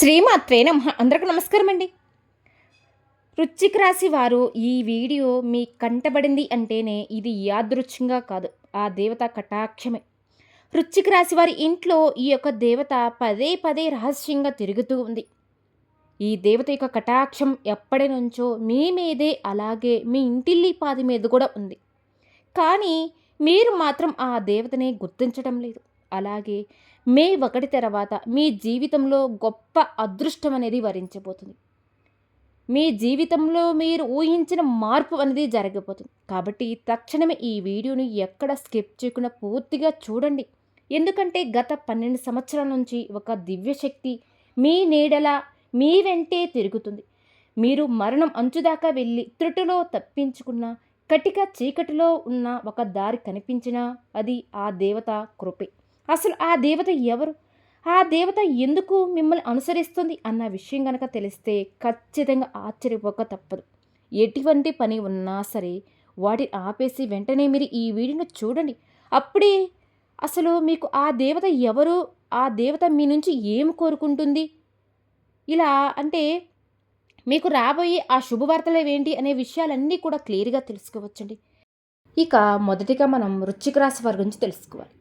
శ్రీమాత్రే నమః. అందరికి నమస్కారం అండి. వృశ్చిక రాశి వారు ఈ వీడియో మీ కంటబడింది అంటేనే ఇది యాదృచ్ఛికంగా కాదు, ఆ దేవత కటాక్షమే. వృశ్చిక రాశి వారి ఇంట్లో ఈ యొక్క దేవత పదే పదే రహస్యంగా తిరుగుతూ ఉంది. ఈ దేవత యొక్క కటాక్షం ఎప్పటి నుంచో మీ మీదే, అలాగే మీ ఇంటిల్లిపాది మీద కూడా ఉంది. కానీ మీరు మాత్రం ఆ దేవతని గుర్తించడం లేదు. అలాగే మే 1 తర్వాత మీ జీవితంలో గొప్ప అదృష్టం అనేది వరించబోతుంది. మీ జీవితంలో మీరు ఊహించిన మార్పు అనేది జరగబోతుంది. కాబట్టి తక్షణమే ఈ వీడియోని ఎక్కడ స్కిప్ చేయకుండా పూర్తిగా చూడండి. ఎందుకంటే గత 12 సంవత్సరాల నుంచి ఒక దివ్యశక్తి మీ నీడలా మీ వెంటే తిరుగుతుంది. మీరు మరణం అంచుదాకా వెళ్ళి త్రుటిలో తప్పించుకున్న, కటిక చీకటిలో ఉన్న ఒక దారి కనిపించినా అది ఆ దేవత కృపే. అసలు ఆ దేవత ఎవరు? ఆ దేవత ఎందుకు మిమ్మల్ని అనుసరిస్తుంది అన్న విషయం గనక తెలిస్తే ఖచ్చితంగా ఆశ్చర్యపోక తప్పదు. ఎటువంటి పని ఉన్నా సరే వాటిని ఆపేసి వెంటనే మీరు ఈ వీడియోని చూడండి. అప్పుడే అసలు మీకు ఆ దేవత ఎవరు, ఆ దేవత మీ నుంచి ఏం కోరుకుంటుంది, ఇలా అంటే మీకు రాబోయే ఆ శుభవార్తలేవేంటి అనే విషయాలన్నీ కూడా క్లియర్గా తెలుసుకోవచ్చండి. ఇక మొదటిగా మనం వృశ్చిక రాశి వారి గురించి తెలుసుకోవాలి.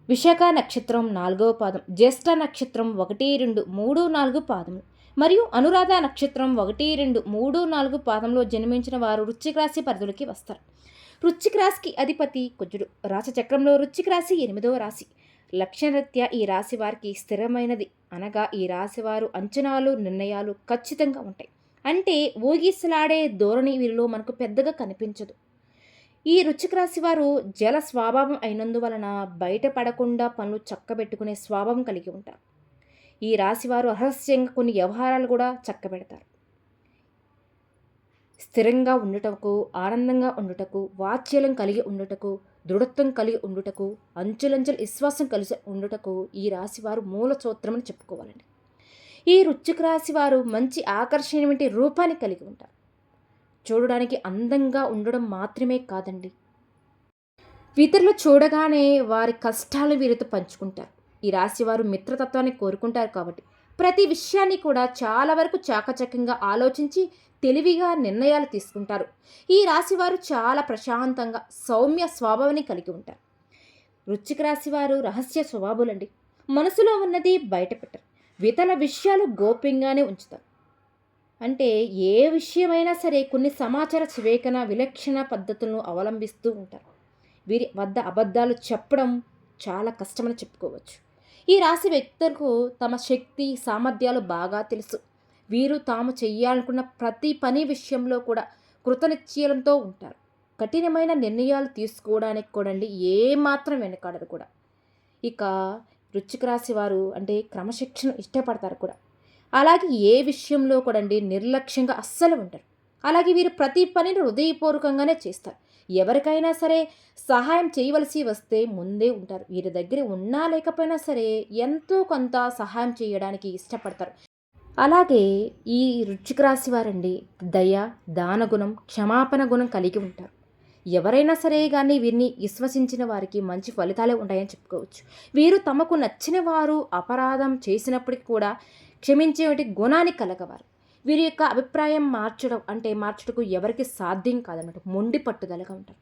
విశాఖ నక్షత్రం 4వ పాదం, జ్యేష్ఠ నక్షత్రం 1, 2, 3, 4 పాదములు మరియు అనురాధ నక్షత్రం 1, 2, 3, 4 పాదంలో జన్మించిన వారు వృశ్చిక రాశి పరిధిలోకి వస్తారు. వృశ్చిక రాశికి అధిపతి కుజుడు. రాశి చక్రంలో వృశ్చిక రాశి 8వ రాశి. లక్షణరీత్యా ఈ రాశి వారికి స్థిరమైనది, అనగా ఈ రాశి వారు అంచనాలు, నిర్ణయాలు ఖచ్చితంగా ఉంటాయి. అంటే ఊగిసలాడే ధోరణి వీరిలో మనకు పెద్దగా కనిపించదు. ఈ వృశ్చిక రాశి వారు జల స్వభావం అయినందువలన బయటపడకుండా పనులు చక్కబెట్టుకునే స్వభావం కలిగి ఉంటారు. ఈ రాశివారు రహస్యంగా కొన్ని వ్యవహారాలు కూడా చక్కబెడతారు. స్థిరంగా ఉండుటకు, ఆనందంగా ఉండుటకు, వాత్సల్యం కలిగి ఉండుటకు, దృఢత్వం కలిగి ఉండుటకు, అంచులంచెల విశ్వాసం కలిసి ఉండుటకు ఈ రాశివారు మూల సూత్రమని చెప్పుకోవాలండి. ఈ వృశ్చిక రాశి వారు మంచి ఆకర్షణీయమైన రూపాన్ని కలిగి ఉంటారు. చూడడానికి అందంగా ఉండడం మాత్రమే కాదండి, ఇతరులు చూడగానే వారి కష్టాలు వీరితో పంచుకుంటారు. ఈ రాశివారు మిత్రతత్వాన్ని కోరుకుంటారు కాబట్టి ప్రతి విషయాన్ని కూడా చాలా వరకు చాకచక్యంగా ఆలోచించి తెలివిగా నిర్ణయాలు తీసుకుంటారు. ఈ రాశివారు చాలా ప్రశాంతంగా సౌమ్య స్వభావాన్ని కలిగి ఉంటారు. వృశ్చిక రాశివారు రహస్య స్వభావులండి. మనసులో ఉన్నది బయట పెట్టరు. ఇతరుల విషయాలు గోప్యంగానే ఉంచుతారు. అంటే ఏ విషయమైనా సరే కొన్ని సమాచార స్వీకరణ విలక్షణ పద్ధతులను అవలంబిస్తూ ఉంటారు. వీరి వద్ద అబద్ధాలు చెప్పడం చాలా కష్టమని చెప్పుకోవచ్చు. ఈ రాశి వ్యక్తులకు తమ శక్తి సామర్థ్యాలు బాగా తెలుసు. వీరు తాము చేయాలనుకున్న ప్రతి పని విషయంలో కూడా కృతనిశ్చయంతో ఉంటారు. కఠినమైన నిర్ణయాలు తీసుకోవడానికి కూడా ఏమాత్రం వెనకాడరు కూడా. ఇక వృశ్చిక రాశి వారు అంటే క్రమశిక్షణ ఇష్టపడతారు కూడా. అలాగే ఏ విషయంలో కూడా నిర్లక్ష్యంగా అస్సలు ఉంటారు. అలాగే వీరు ప్రతి పనిని హృదయపూర్వకంగానే చేస్తారు. ఎవరికైనా సరే సహాయం చేయవలసి వస్తే ముందే ఉంటారు. వీరి దగ్గర ఉన్నా లేకపోయినా సరే ఎంతో కొంత సహాయం చేయడానికి ఇష్టపడతారు. అలాగే ఈ వృశ్చిక రాశి వారండి దయ, దానగుణం, క్షమాపణ గుణం కలిగి ఉంటారు. ఎవరైనా సరే కానీ వీరిని విశ్వసించిన వారికి మంచి ఫలితాలే ఉంటాయని చెప్పుకోవచ్చు. వీరు తమకు నచ్చిన వారు అపరాధం చేసినప్పటికీ కూడా క్షమించేటి గుణాన్ని కలగవారు. వీరి యొక్క అభిప్రాయం మార్చుటకు ఎవరికి సాధ్యం కాదన్నట్టు మొండి పట్టుదలగా ఉంటారు.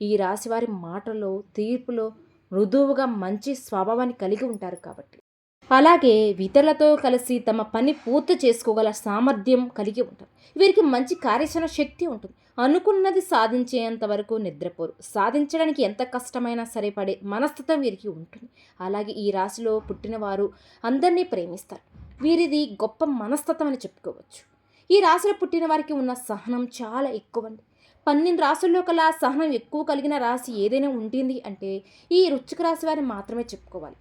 ఈ రాశివారి మాటలో, తీర్పులో మృదువుగా మంచి స్వభావాన్ని కలిగి ఉంటారు కాబట్టి. అలాగే ఇతరులతో కలిసి తమ పని పూర్తి చేసుకోగల సామర్థ్యం కలిగి ఉంటారు. వీరికి మంచి కార్యాచరణ శక్తి ఉంటుంది. అనుకున్నది సాధించేంత వరకు నిద్రపోరు. సాధించడానికి ఎంత కష్టమైనా సరే పడే మనస్తత్వం వీరికి ఉంటుంది. అలాగే ఈ రాశిలో పుట్టిన వారు అందరినీ ప్రేమిస్తారు. వీరిది గొప్ప మనస్తత్వం అని చెప్పుకోవచ్చు. ఈ రాశిలో పుట్టిన వారికి ఉన్న సహనం చాలా ఎక్కువండి. 12 రాశుల్లో కల్లా సహనం ఎక్కువ కలిగిన రాశి ఏదైనా ఉంటుంది అంటే ఈ వృశ్చిక రాశి వారిని మాత్రమే చెప్పుకోవాలి.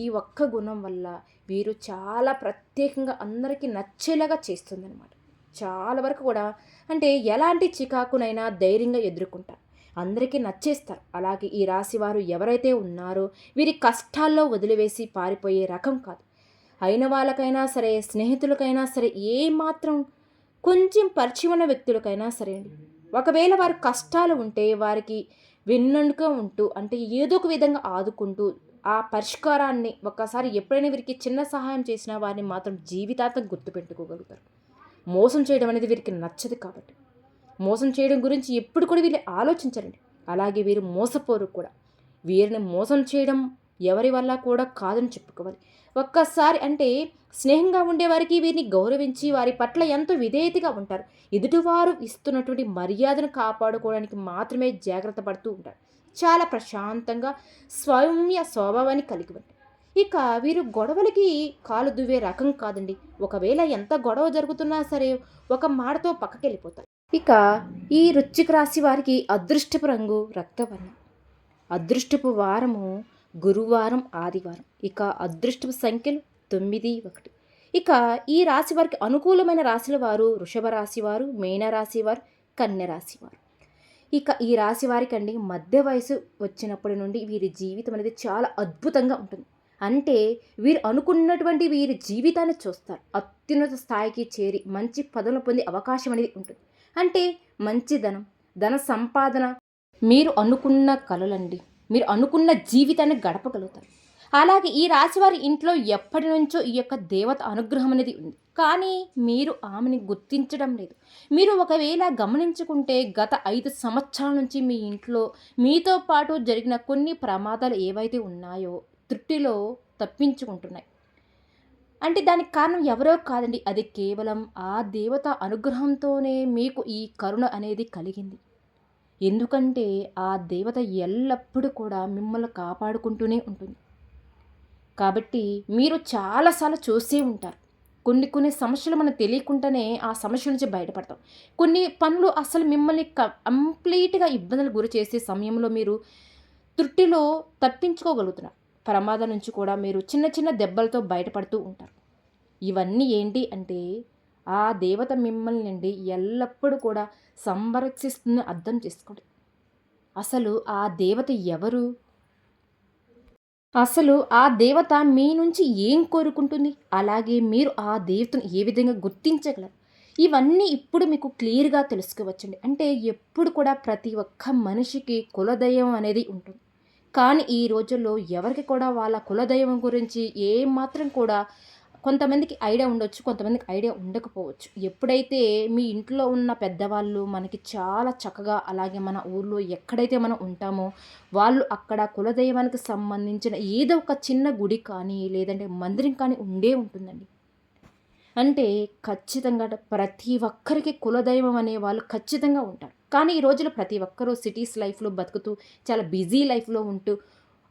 ఈ ఒక్క గుణం వల్ల వీరు చాలా ప్రత్యేకంగా అందరికీ నచ్చేలాగా చేస్తుందన్నమాట. చాలా వరకు కూడా అంటే ఎలాంటి చికాకునైనా ధైర్యంగా ఎదుర్కొంటారు, అందరికీ నచ్చేస్తారు. అలాగే ఈ రాశి వారు ఎవరైతే ఉన్నారో వీరి కష్టాల్లో వదిలివేసి పారిపోయే రకం కాదు. అయిన వాళ్ళకైనా సరే, స్నేహితులకైనా సరే, ఏమాత్రం కొంచెం పరిచయమైన వ్యక్తులకైనా సరే అండి, ఒకవేళ వారి కష్టాలు ఉంటే వారికి వెన్నుగా ఉంటూ అంటే ఏదో ఒక విధంగా ఆదుకుంటూ ఆ పరిష్కారాన్ని ఒక్కసారి ఎప్పుడైనా వీరికి చిన్న సహాయం చేసినా వారిని మాత్రం జీవితాంతం గుర్తుపెట్టుకోగలుగుతారు. మోసం చేయడం అనేది వీరికి నచ్చదు కాబట్టి. మోసం చేయడం గురించి ఎప్పుడు కూడా వీళ్ళు ఆలోచించరండి. అలాగే వీరు మోసపోరు కూడా. వీరిని మోసం చేయడం ఎవరి వల్ల కూడా కాదని చెప్పుకోవాలి. ఒక్కసారి అంటే స్నేహంగా ఉండేవారికి వీరిని గౌరవించి వారి పట్ల ఎంతో విధేయతగా ఉంటారు. ఎదుటివారు ఇస్తున్నటువంటి మర్యాదను కాపాడుకోవడానికి మాత్రమే జాగ్రత్త పడుతూ ఉంటారు. చాలా ప్రశాంతంగా సౌమ్య స్వభావాన్ని కలిగి ఉంటారు. ఇక వీరు గొడవలకి కాలు దువ్వే రకం కాదండి. ఒకవేళ ఎంత గొడవ జరుగుతున్నా సరే ఒక మాటతో పక్కకెళ్ళిపోతారు. ఇక ఈ వృశ్చిక రాశి వారికి అదృష్టపు రంగు రక్తవర్ణం. అదృష్టపు వారము గురువారం, ఆదివారం. ఇక అదృష్టపు సంఖ్యలు 9, 1. ఇక ఈ రాశి వారికి అనుకూలమైన రాశుల వారు వృషభ రాశి వారు, మీన రాశి వారు, కన్య రాశి వారు. ఇక ఈ రాశి వారికి అండి మధ్య వయసు వచ్చినప్పటి నుండి వీరి జీవితం అనేది చాలా అద్భుతంగా ఉంటుంది. అంటే వీరు అనుకున్నటువంటి వీరి జీవితాన్ని చూస్తారు. అత్యున్నత స్థాయికి చేరి మంచి పదవులు పొందే అవకాశం అనేది ఉంటుంది. అంటే మంచి ధన సంపాదన, మీరు అనుకున్న కలలండి, మీరు అనుకున్న జీవితాన్ని గడపగలుగుతారు. అలాగే ఈ రాశివారి ఇంట్లో ఎప్పటి నుంచో ఈ యొక్క దేవత అనుగ్రహం అనేది ఉంది. కానీ మీరు ఆమెని గుర్తించడం లేదు. మీరు ఒకవేళ గమనించుకుంటే గత 5 సంవత్సరాల నుంచి మీ ఇంట్లో మీతో పాటు జరిగిన కొన్ని ప్రమాదాలు ఏవైతే ఉన్నాయో త్రుటిలో తప్పించుకుంటున్నాయి. అంటే దానికి కారణం ఎవరో కాదండి, అది కేవలం ఆ దేవత అనుగ్రహంతోనే మీకు ఈ కరుణ అనేది కలిగింది. ఎందుకంటే ఆ దేవత ఎల్లప్పుడూ కూడా మిమ్మల్ని కాపాడుకుంటూనే ఉంటుంది. కాబట్టి మీరు చాలాసార్లు చూసే ఉంటారు. కొన్ని సమస్యలు మనకు తెలియకుండానే ఆ సమస్య నుంచి బయటపడతాం. కొన్ని పనులు అసలు మిమ్మల్ని కంప్లీట్గా ఇబ్బందులు గురి చేసే సమయంలో మీరు త్రుటిలో తప్పించుకోగలుగుతున్నారు. ప్రమాదం నుంచి కూడా మీరు చిన్న చిన్న దెబ్బలతో బయటపడుతూ ఉంటారు. ఇవన్నీ ఏంటి అంటే ఆ దేవత మిమ్మల్ని నుండి ఎల్లప్పుడూ కూడా సంరక్షిస్తుందని అర్థం చేసుకోండి. అసలు ఆ దేవత ఎవరు? అసలు ఆ దేవత మీ నుంచి ఏం కోరుకుంటుంది? అలాగే మీరు ఆ దేవతను ఏ విధంగా గుర్తించగలరు? ఇవన్నీ ఇప్పుడు మీకు క్లియర్‌గా తెలుసుకోవచ్చండి. అంటే ఎప్పుడు కూడా ప్రతి ఒక్క మనిషికి కులదైవం అనేది ఉంటుంది. కానీ ఈ రోజుల్లో ఎవరికి కూడా వాళ్ళ కులదైవం గురించి ఏమాత్రం కూడా కొంతమందికి ఐడియా ఉండొచ్చు, కొంతమందికి ఐడియా ఉండకపోవచ్చు. ఎప్పుడైతే మీ ఇంట్లో ఉన్న పెద్దవాళ్ళు మనకి చాలా చక్కగా అలాగే మన ఊర్లో ఎక్కడైతే మనం ఉంటామో వాళ్ళు అక్కడ కులదైవానికి సంబంధించిన ఏదో ఒక చిన్న గుడి కానీ లేదంటే మందిరం కానీ ఉండే ఉంటుందండి. అంటే ఖచ్చితంగా ప్రతి ఒక్కరికి కులదైవం అనే వాళ్ళు ఖచ్చితంగా ఉంటారు. కానీ ఈ రోజుల్లో ప్రతి ఒక్కరూ సిటీస్ లైఫ్‌లో బతుకుతూ చాలా బిజీ లైఫ్‌లో ఉంటూ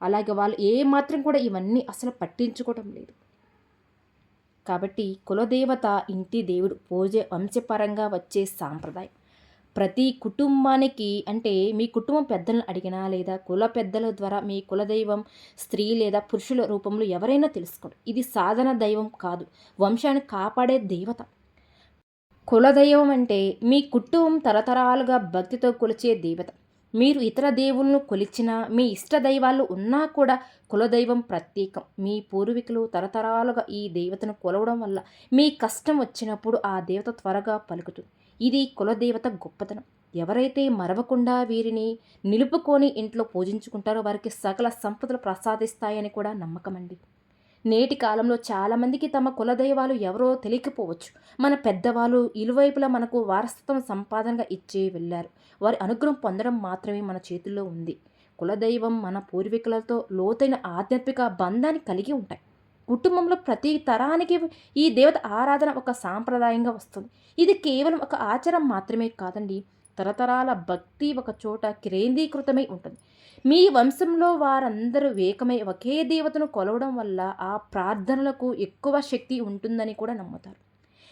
అలాగే వాళ్ళు ఏమాత్రం కూడా ఇవన్నీ అసలు పట్టించుకోవటం లేదు. కాబట్టి కులదేవత ఇంటి దేవుడు పూజ వంశపరంగా వచ్చే సాంప్రదాయం. ప్రతి కుటుంబానికి అంటే మీ కుటుంబం పెద్దలను అడిగినా లేదా కుల పెద్దల ద్వారా మీ కులదైవం స్త్రీ లేదా పురుషుల రూపంలో ఎవరైనా తెలుసుకోండి. ఇది సాధన దైవం కాదు, వంశాన్ని కాపాడే దేవత. కులదైవం అంటే మీ కుటుంబం తరతరాలుగా భక్తితో కొలిచే దేవత. మీరు ఇతర దేవుళ్ళను కొలిచినా మీ ఇష్ట దైవాలు ఉన్నా కూడా కులదైవం ప్రత్యేకం. మీ పూర్వీకులు తరతరాలుగా ఈ దేవతను కొలవడం వల్ల మీ కష్టం వచ్చినప్పుడు ఆ దేవత త్వరగా పలుకుతుంది. ఇది కులదేవత గొప్పతనం. ఎవరైతే మరవకుండా వీరిని నిలుపుకొని ఇంట్లో పూజించుకుంటారో వారికి సకల సంపదలు ప్రసాదిస్తాయని కూడా నమ్మకమండి. నేటి కాలంలో చాలామందికి తమ కులదైవాలు ఎవరో తెలియకపోవచ్చు. మన పెద్దవాళ్ళు ఇరువైపులా మనకు వారసత్వం సంపాదనగా ఇచ్చే వెళ్ళారు. వారి అనుగ్రహం పొందడం మాత్రమే మన చేతుల్లో ఉంది. కులదైవం మన పూర్వీకులతో లోతైన ఆధ్యాత్మిక బంధాన్ని కలిగి ఉంటాయి. కుటుంబంలో ప్రతి తరానికి ఈ దేవత ఆరాధన ఒక సాంప్రదాయంగా వస్తుంది. ఇది కేవలం ఒక ఆచారం మాత్రమే కాదండి, తరతరాల భక్తి ఒక చోట కేంద్రీకృతమై ఉంటుంది. మీ వంశంలో వారందరూ ఏకమై ఒకే దేవతను కొలవడం వల్ల ఆ ప్రార్థనలకు ఎక్కువ శక్తి ఉంటుందని కూడా నమ్ముతారు.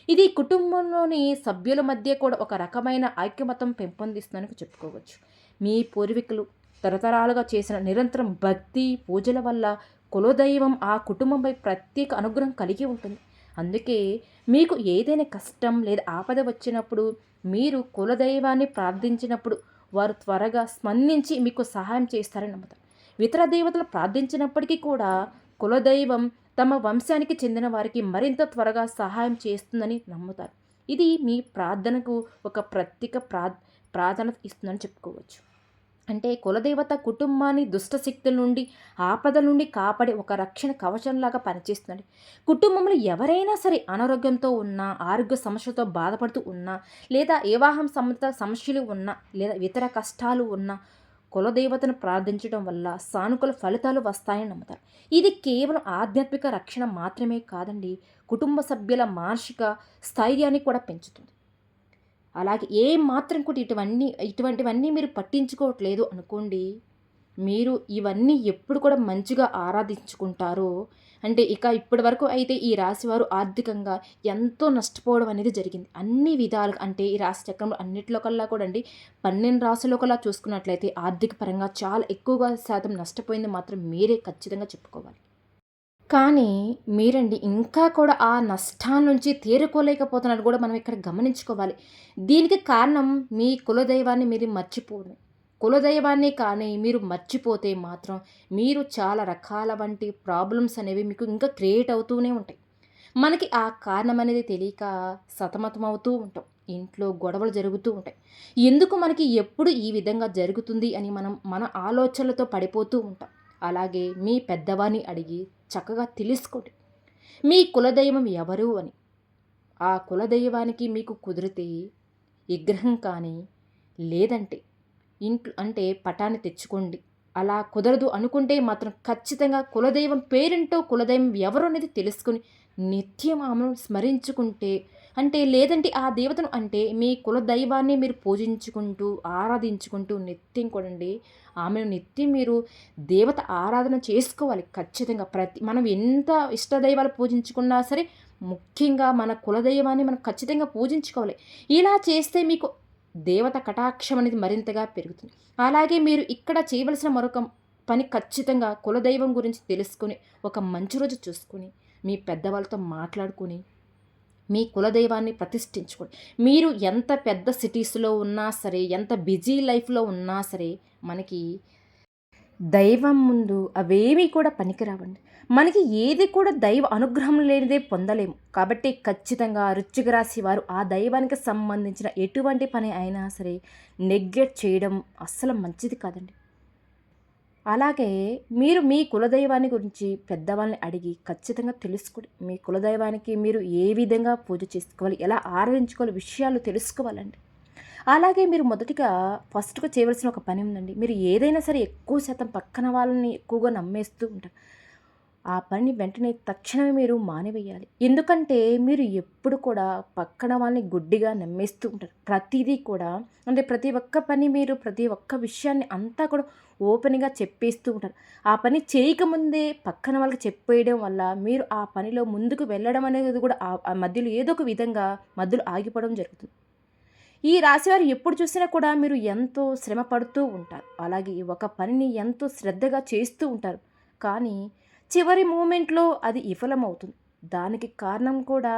ఇది కుటుంబంలోని సభ్యుల మధ్య కూడా ఒక రకమైన ఐక్యమతం పెంపొందిస్తుందని చెప్పుకోవచ్చు. మీ పూర్వీకులు తరతరాలుగా చేసిన నిరంతరం భక్తి పూజల వల్ల కులదైవం ఆ కుటుంబంపై ప్రత్యేక అనుగ్రహం కలిగి ఉంటుంది. అందుకే మీకు ఏదైనా కష్టం లేదా ఆపద వచ్చినప్పుడు మీరు కులదైవాన్ని ప్రార్థించినప్పుడు వారు త్వరగా స్పందించి మీకు సహాయం చేస్తారని నమ్ముతారు. ఇతర దేవతలు ప్రార్థించినప్పటికీ కూడా కులదైవం తమ వంశానికి చెందిన వారికి మరింత త్వరగా సహాయం చేస్తుందని నమ్ముతారు. ఇది మీ ప్రార్థనకు ఒక ప్రత్యేక ప్రాధాన్యత ఇస్తుందని చెప్పుకోవచ్చు. అంటే కులదేవత కుటుంబాన్ని దుష్ట శక్తుల నుండి, ఆపదల నుండి కాపాడే ఒక రక్షణ కవచంలాగా పనిచేస్తుందండి. కుటుంబంలో ఎవరైనా సరే అనారోగ్యంతో ఉన్నా, ఆరోగ్య సమస్యలతో బాధపడుతూ ఉన్నా, లేదా వివాహం సంబంధిత సమస్యలు ఉన్నా, లేదా ఇతర కష్టాలు ఉన్నా, కులదేవతను ప్రార్థించడం వల్ల సానుకూల ఫలితాలు వస్తాయని నమ్ముతారు. ఇది కేవలం ఆధ్యాత్మిక రక్షణ మాత్రమే కాదండి, కుటుంబ సభ్యుల మానసిక స్థైర్యాన్ని కూడా పెంచుతుంది. అలాగే ఏ మాత్రం కూడా ఇటువంటివన్నీ మీరు పట్టించుకోవట్లేదు అనుకోండి, మీరు ఇవన్నీ ఎప్పుడు కూడా మంచిగా ఆరాధించుకుంటారో, అంటే ఇక ఇప్పటి వరకు అయితే ఈ రాశివారు ఆర్థికంగా ఎంతో నష్టపోవడం అనేది జరిగింది. అన్ని విధాలుగా అంటే ఈ రాశి చక్రంలో అన్నిట్లో కల్లా కూడా అండి 12 రాశుల్లో కల్లా చూసుకున్నట్లయితే ఆర్థిక పరంగా చాలా ఎక్కువగా శాతం నష్టపోయింది మాత్రం మీరే ఖచ్చితంగా చెప్పుకోవాలి. కానీ మీరండి ఇంకా కూడా ఆ నష్టాల నుంచి తేరుకోలేకపోతున్నారు కూడా మనం ఇక్కడ గమనించుకోవాలి. దీనికి కారణం మీ కులదైవాన్ని మీరు మర్చిపోవడమే. కులదైవాన్ని కానీ మీరు మర్చిపోతే మాత్రం మీరు చాలా రకాల వంటి ప్రాబ్లమ్స్ అనేవి మీకు ఇంకా క్రియేట్ అవుతూనే ఉంటాయి. మనకి ఆ కారణం అనేది తెలియక సతమతమవుతూ ఉంటాం. ఇంట్లో గొడవలు జరుగుతూ ఉంటాయి. ఎందుకు మనకి ఎప్పుడు ఈ విధంగా జరుగుతుంది అని మనం మన ఆలోచనలతో పడిపోతూ ఉంటాం. అలాగే మీ పెద్దవారిని అడిగి చక్కగా తెలుసుకోండి. మీ కులదైవం ఎవరు అని. ఆ కులదైవానికి మీకు కుదిరితే విగ్రహం కానీ, లేదంటే ఇంట్లో అంటే పటాన్ని తెచ్చుకోండి. అలా కుదరదు అనుకుంటే మాత్రం ఖచ్చితంగా కులదైవం పేరేంటో, కులదైవం ఎవరు అనేది తెలుసుకొని నిత్యం ఆమెను స్మరించుకుంటే, అంటే లేదంటే ఆ దేవతను అంటే మీ కులదైవాన్ని మీరు పూజించుకుంటూ, ఆరాధించుకుంటూ నిత్యం కూడండి ఆమెను నిత్యం మీరు దేవత ఆరాధన చేసుకోవాలి ఖచ్చితంగా. మనం ఎంత ఇష్టదైవాలు పూజించుకున్నా సరే, ముఖ్యంగా మన కులదైవాన్ని మనం ఖచ్చితంగా పూజించుకోవాలి. ఇలా చేస్తే మీకు దేవత కటాక్షం అనేది మరింతగా పెరుగుతుంది. అలాగే మీరు ఇక్కడ చేయవలసిన మరొక పని ఖచ్చితంగా కులదైవం గురించి తెలుసుకొని, ఒక మంచి రోజు చూసుకొని, మీ పెద్దవాళ్ళతో మాట్లాడుకొని, మీ కులదైవాన్ని ప్రతిష్ఠించుకోండి. మీరు ఎంత పెద్ద సిటీస్‌లో ఉన్నా సరే, ఎంత బిజీ లైఫ్‌లో ఉన్నా సరే, మనకి దైవం ముందు అవేమీ కూడా పనికిరావండి. మనకి ఏది కూడా దైవ అనుగ్రహం లేనిదే పొందలేము. కాబట్టి ఖచ్చితంగా వృశ్చిక రాశి వారు ఆ దైవానికి సంబంధించిన ఎటువంటి పని అయినా సరే నెగ్లెక్ట్ చేయడం అస్సలు మంచిది కాదండి. అలాగే మీరు మీ కులదైవాన్ని గురించి పెద్దవాళ్ళని అడిగి ఖచ్చితంగా తెలుసుకోండి. మీ కులదైవానికి మీరు ఏ విధంగా పూజ చేసుకోవాలి, ఎలా ఆరాధించుకోవాలి విషయాలు తెలుసుకోవాలండి. అలాగే మీరు మొదటిగా ఫస్ట్‌గా చేయవలసిన ఒక పని ఉందండి. మీరు ఏదైనా సరే ఎక్కువ శాతం పక్కన వాళ్ళని ఎక్కువగా నమ్మేస్తూ ఉంటారు. ఆ పనిని వెంటనే తక్షణమే మీరు మానివేయాలి. ఎందుకంటే మీరు ఎప్పుడు కూడా పక్కన వాళ్ళని గుడ్డిగా నమ్మేస్తూ ఉంటారు. ప్రతీదీ కూడా అంటే ప్రతి ఒక్క పని మీరు ప్రతి ఒక్క విషయాన్ని అంతా కూడా ఓపెన్‌గా చెప్పేస్తూ ఉంటారు. ఆ పని చేయకముందే పక్కన వాళ్ళకి చెప్పేయడం వల్ల మీరు ఆ పనిలో ముందుకు వెళ్ళడం అనేది కూడా ఆ మధ్యలో ఏదో ఒక విధంగా మధ్యలో ఆగిపోవడం జరుగుతుంది. ఈ రాశివారు ఎప్పుడు చూసినా కూడా మీరు ఎంతో శ్రమ పడుతూ ఉంటారు. అలాగే ఒక పనిని ఎంతో శ్రద్ధగా చేస్తూ ఉంటారు. కానీ చివరి మూమెంట్‌లో అది విఫలమవుతుంది. దానికి కారణం కూడా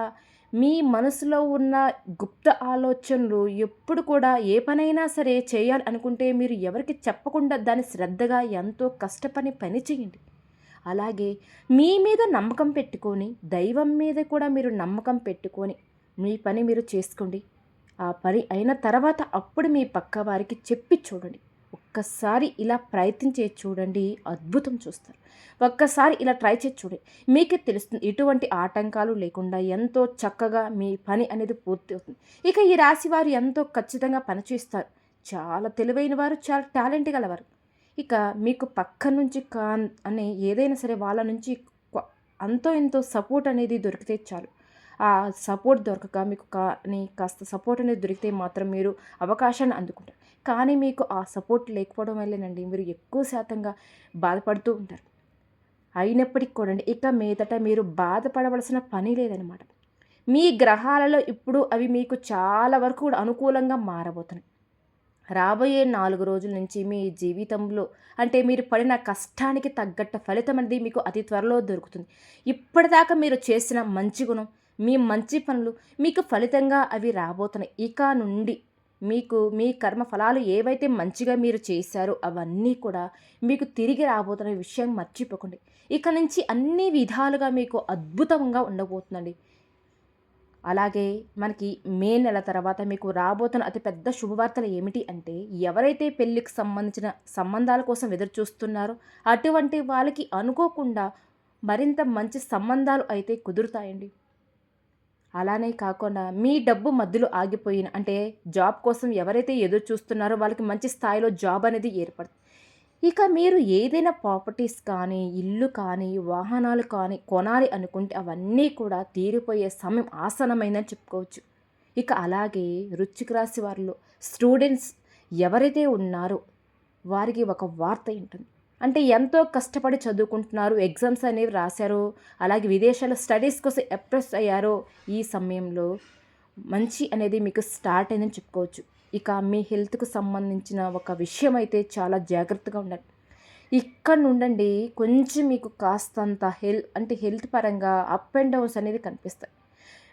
మీ మనసులో ఉన్న గుప్త ఆలోచనలు ఎప్పుడు కూడా ఏ పనైనా సరే చేయాలి అనుకుంటే మీరు ఎవరికీ చెప్పకుండా దాన్ని శ్రద్ధగా ఎంతో కష్టపడి పని చేయండి. అలాగే మీ మీద నమ్మకం పెట్టుకొని, దైవం మీద కూడా మీరు నమ్మకం పెట్టుకొని మీ పని మీరు చేసుకోండి. ఆ పని అయిన తర్వాత అప్పుడు మీ పక్కవారికి చెప్పి చూడండి. ఒక్కసారి ఇలా ప్రయత్నించి చూడండి, అద్భుతం చూస్తారు. ఒక్కసారి ఇలా ట్రై చేసి చూడండి. మీకే తెలుస్తుంది ఎటువంటి ఆటంకాలు లేకుండా ఎంతో చక్కగా మీ పని అనేది పూర్తి అవుతుంది. ఇక ఈ రాశి వారు ఎంతో ఖచ్చితంగా పనిచేస్తారు. చాలా తెలివైన వారు, చాలా టాలెంట్ గలవారు. ఇక మీకు పక్క నుంచి అనే ఏదైనా సరే వాళ్ళ నుంచి అంతో ఎంతో సపోర్ట్ అనేది దొరికితే చాలు. ఆ సపోర్ట్ దొరకక మీకు కాస్త సపోర్ట్ అనేది దొరికితే మాత్రం మీరు అవకాశాన్ని అందుకుంటారు. కానీ మీకు ఆ సపోర్ట్ లేకపోవడం వల్లేనండి మీరు ఎక్కువ శాతంగా బాధపడుతూ ఉంటారు. అయినప్పటికి కూడా ఇక మీదట మీరు బాధపడవలసిన పని లేదనమాట. మీ గ్రహాలలో ఇప్పుడు అవి మీకు చాలా వరకు కూడా అనుకూలంగా మారబోతున్నాయి. రాబోయే 4 రోజుల నుంచి మీ జీవితంలో అంటే మీరు పడిన కష్టానికి తగ్గట్టు ఫలితం అనేది మీకు అతి త్వరలో దొరుకుతుంది. ఇప్పటిదాకా మీరు చేసిన మంచి గుణం, మీ మంచి పనులు మీకు ఫలితంగా అవి రాబోతున్నాయి. ఇక నుండి మీకు మీ కర్మ ఫలాలు ఏవైతే మంచిగా మీరు చేశారో అవన్నీ కూడా మీకు తిరిగి రాబోతున్న విషయం మర్చిపోకండి. ఇక నుంచి అన్ని విధాలుగా మీకు అద్భుతంగా ఉండబోతుందండి. అలాగే మనకి మే నెల తర్వాత మీకు రాబోతున్న అతిపెద్ద శుభవార్తలు ఏమిటి అంటే, ఎవరైతే పెళ్ళికి సంబంధించిన సంబంధాల కోసం ఎదురు చూస్తున్నారో అటువంటి వాళ్ళకి అనుకోకుండా మరింత మంచి సంబంధాలు అయితే కుదురుతాయండి. అలానే కాకుండా మీ డబ్బు మధ్యలో ఆగిపోయిన అంటే జాబ్ కోసం ఎవరైతే ఎదురు చూస్తున్నారో వాళ్ళకి మంచి స్థాయిలో జాబ్ అనేది ఏర్పడుతుంది. ఇక మీరు ఏదైనా ప్రాపర్టీస్ కానీ, ఇల్లు కానీ, వాహనాలు కానీ కొనాలి అనుకుంటే అవన్నీ కూడా తీరిపోయే సమయం ఆసన్నమైందని చెప్పుకోవచ్చు. ఇక అలాగే వృశ్చిక రాశి వారిలో స్టూడెంట్స్ ఎవరైతే ఉన్నారో వారికి ఒక వార్త ఉంటుంది. అంటే ఎంతో కష్టపడి చదువుకుంటున్నారు, ఎగ్జామ్స్ అనేవి రాశారు, అలాగే విదేశాల్లో స్టడీస్ కోసం అప్రెస్ అయ్యారో ఈ సమయంలో మంచి అనేది మీకు స్టార్ట్ అయిందని చెప్పుకోవచ్చు. ఇక మీ హెల్త్‌కు సంబంధించిన ఒక విషయం అయితే చాలా జాగ్రత్తగా ఉండాలి. ఇక్కడ నుండండి కొంచెం మీకు కాస్తంత హెల్త్ పరంగా అప్ అండ్ డౌన్స్ అనేది కనిపిస్తాయి.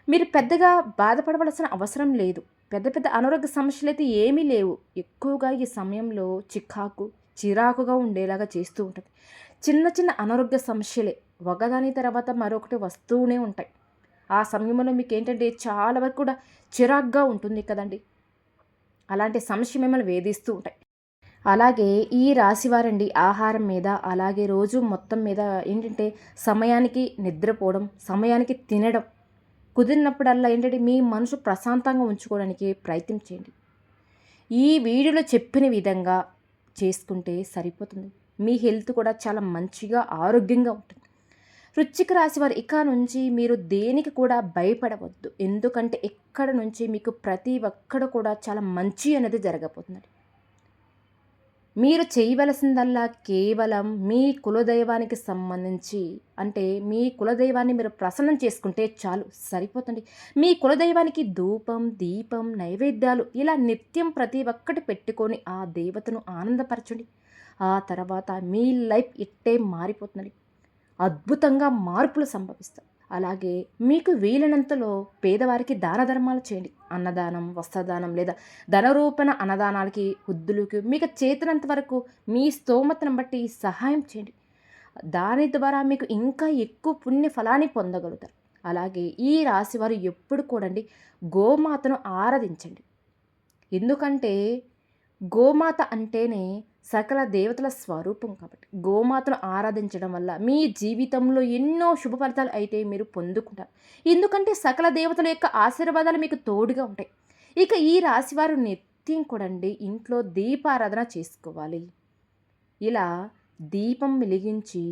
మీరు పెద్దగా బాధపడవలసిన అవసరం లేదు. పెద్ద పెద్ద అనారోగ్య సమస్యలైతే ఏమీ లేవు. ఎక్కువగా ఈ సమయంలో చిరాకుగా ఉండేలాగా చేస్తూ ఉంటుంది. చిన్న చిన్న అనారోగ్య సమస్యలే ఒకదాని తర్వాత మరొకటి వస్తూనే ఉంటాయి. ఆ సమయంలో మీకేంటంటే చాలా వరకు కూడా చిరాకుగా ఉంటుంది కదండీ! అలాంటి సమస్య మిమ్మల్ని వేధిస్తూ ఉంటాయి. అలాగే ఈ రాశివారండి ఆహారం మీద, అలాగే రోజు మొత్తం మీద ఏంటంటే సమయానికి నిద్రపోవడం, సమయానికి తినడం, కుదిరినప్పుడల్లా ఏంటంటే మీ మనసు ప్రశాంతంగా ఉంచుకోవడానికి ప్రయత్నం చేయండి. ఈ వీడియోలో చెప్పిన విధంగా చేసుకుంటే సరిపోతుంది. మీ హెల్త్ కూడా చాలా మంచిగా ఆరోగ్యంగా ఉంటుంది. వృశ్చిక రాశి వారు ఇక నుంచి మీరు దేనికి కూడా భయపడవద్దు. ఎందుకంటే ఇక్కడ నుంచి మీకు ప్రతి ఒక్కడు కూడా చాలా మంచి అనేది జరగబోతుంది. మీరు చేయవలసిందల్లా కేవలం మీ కులదైవానికి సంబంధించి అంటే మీ కులదైవాన్ని మీరు ప్రసన్నం చేసుకుంటే చాలు, సరిపోతుంది. మీ కులదైవానికి ధూపం, దీపం, నైవేద్యాలు ఇలా నిత్యం ప్రతి ఒక్కటి పెట్టుకొని ఆ దేవతను ఆనందపరచండి. ఆ తర్వాత మీ లైఫ్ ఇట్టే మారిపోతుంది. అద్భుతంగా మార్పులు సంభవిస్తాయి. అలాగే మీకు వీలైనంతలో పేదవారికి దాన ధర్మాలు చేయండి. అన్నదానం, వస్త్రదానం లేదా ధనరూపణ అన్నదానాలకి, వృద్ధులకి మీకు చేతనంత వరకు మీ స్తోమతను బట్టి సహాయం చేయండి. దాని ద్వారా మీకు ఇంకా ఎక్కువ పుణ్య ఫలాన్ని పొందగలుగుతారు. అలాగే ఈ రాశివారు ఎప్పుడు కూడండి గోమాతను ఆరాధించండి. ఎందుకంటే గోమాత అంటేనే సకల దేవతల స్వరూపం కాబట్టి గోమాతను ఆరాధించడం వల్ల మీ జీవితంలో ఎన్నో శుభ ఫలితాలు అయితే మీరు పొందుకుంటారు. ఎందుకంటే సకల దేవతల యొక్క ఆశీర్వాదాలు మీకు తోడుగా ఉంటాయి. ఇక ఈ రాశివారు నిత్యం కూడండి ఇంట్లో దీపారాధన చేసుకోవాలి. ఇలా దీపం వెలిగించి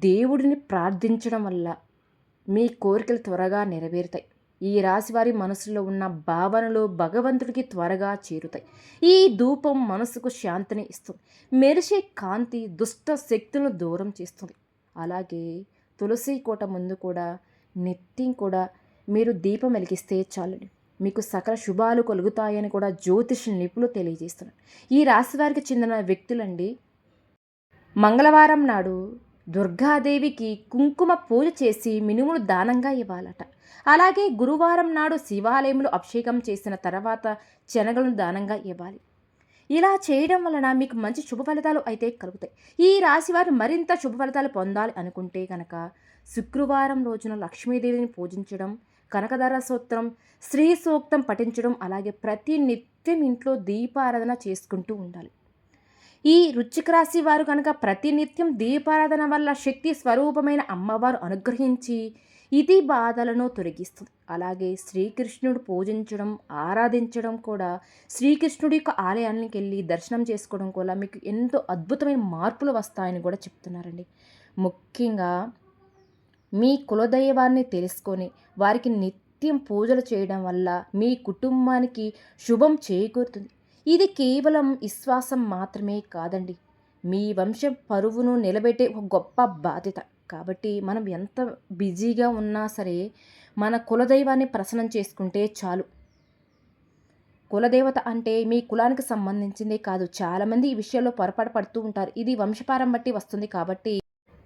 దేవుడిని ప్రార్థించడం వల్ల మీ కోరికలు త్వరగా నెరవేరుతాయి. ఈ రాశివారి మనసులో ఉన్న భావనలు భగవంతుడికి త్వరగా చేరుతాయి. ఈ ధూపం మనసుకు శాంతిని ఇస్తుంది. మెరిసే కాంతి దుష్ట శక్తులను దూరం చేస్తుంది. అలాగే తులసి కోట ముందు కూడా నిత్యం కూడా మీరు దీపం వెలిగిస్తే చాలండి, మీకు సకల శుభాలు కలుగుతాయని కూడా జ్యోతిష నిపుణులు తెలియజేస్తున్నారు. ఈ రాశివారికి చెందిన వ్యక్తులండి మంగళవారం నాడు దుర్గాదేవికి కుంకుమ పూజ చేసి మినుములు దానంగా ఇవ్వాలట. అలాగే గురువారం నాడు శివాలయంలో అభిషేకం చేసిన తర్వాత శనగలను దానంగా ఇవ్వాలి. ఇలా చేయడం వలన మీకు మంచి శుభ ఫలితాలు అయితే కలుగుతాయి. ఈ రాశివారు మరింత శుభ ఫలితాలు పొందాలి అనుకుంటే కనుక శుక్రవారం రోజున లక్ష్మీదేవిని పూజించడం, కనకదార స్తోత్రం, శ్రీ సూక్తం పఠించడం, అలాగే ప్రతి నిత్యం ఇంట్లో దీపారాధన చేసుకుంటూ ఉండాలి. ఈ వృశ్చిక రాశి వారు కనుక ప్రతినిత్యం దీపారాధన వల్ల శక్తి స్వరూపమైన అమ్మవారు అనుగ్రహించి ఇది బాధలను తొలగిస్తుంది. అలాగే శ్రీకృష్ణుడు పూజించడం, ఆరాధించడం కూడా శ్రీకృష్ణుడి యొక్క ఆలయానికి వెళ్ళి దర్శనం చేసుకోవడం కూడా మీకు ఎంతో అద్భుతమైన మార్పులు వస్తాయని కూడా చెప్తున్నారండి. ముఖ్యంగా మీ కులదైవాన్ని తెలుసుకొని వారికి నిత్యం పూజలు చేయడం వల్ల మీ కుటుంబానికి శుభం చేకూరుతుంది. ఇది కేవలం విశ్వాసం మాత్రమే కాదండి, మీ వంశం పరువును నిలబెట్టే ఒక గొప్ప బాధ్యత. కాబట్టి మనం ఎంత బిజీగా ఉన్నా సరే మన కులదైవాన్ని ప్రసన్నం చేసుకుంటే చాలు. కులదేవత అంటే మీ కులానికి సంబంధించిందే కాదు. చాలామంది ఈ విషయంలో పొరపాటు పడుతూ ఉంటారు. ఇది వంశపారం బట్టి వస్తుంది కాబట్టి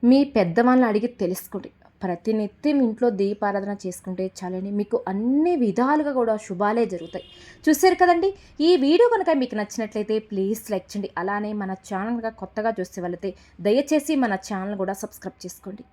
మీ పెద్దవాళ్ళని అడిగి తెలుసుకోండి. ప్రతినిత్యం ఇంట్లో దీపారాధన చేసుకుంటే చాలండి, మీకు అన్ని విధాలుగా కూడా శుభాలే జరుగుతాయి. చూశారు కదండి, ఈ వీడియో కనుక మీకు నచ్చినట్లయితే ప్లీజ్ లైక్ చేయండి. అలానే మన ఛానల్ కొత్తగా చూసే వాళ్ళైతే దయచేసి మన ఛానల్ కూడా సబ్స్క్రైబ్ చేసుకోండి.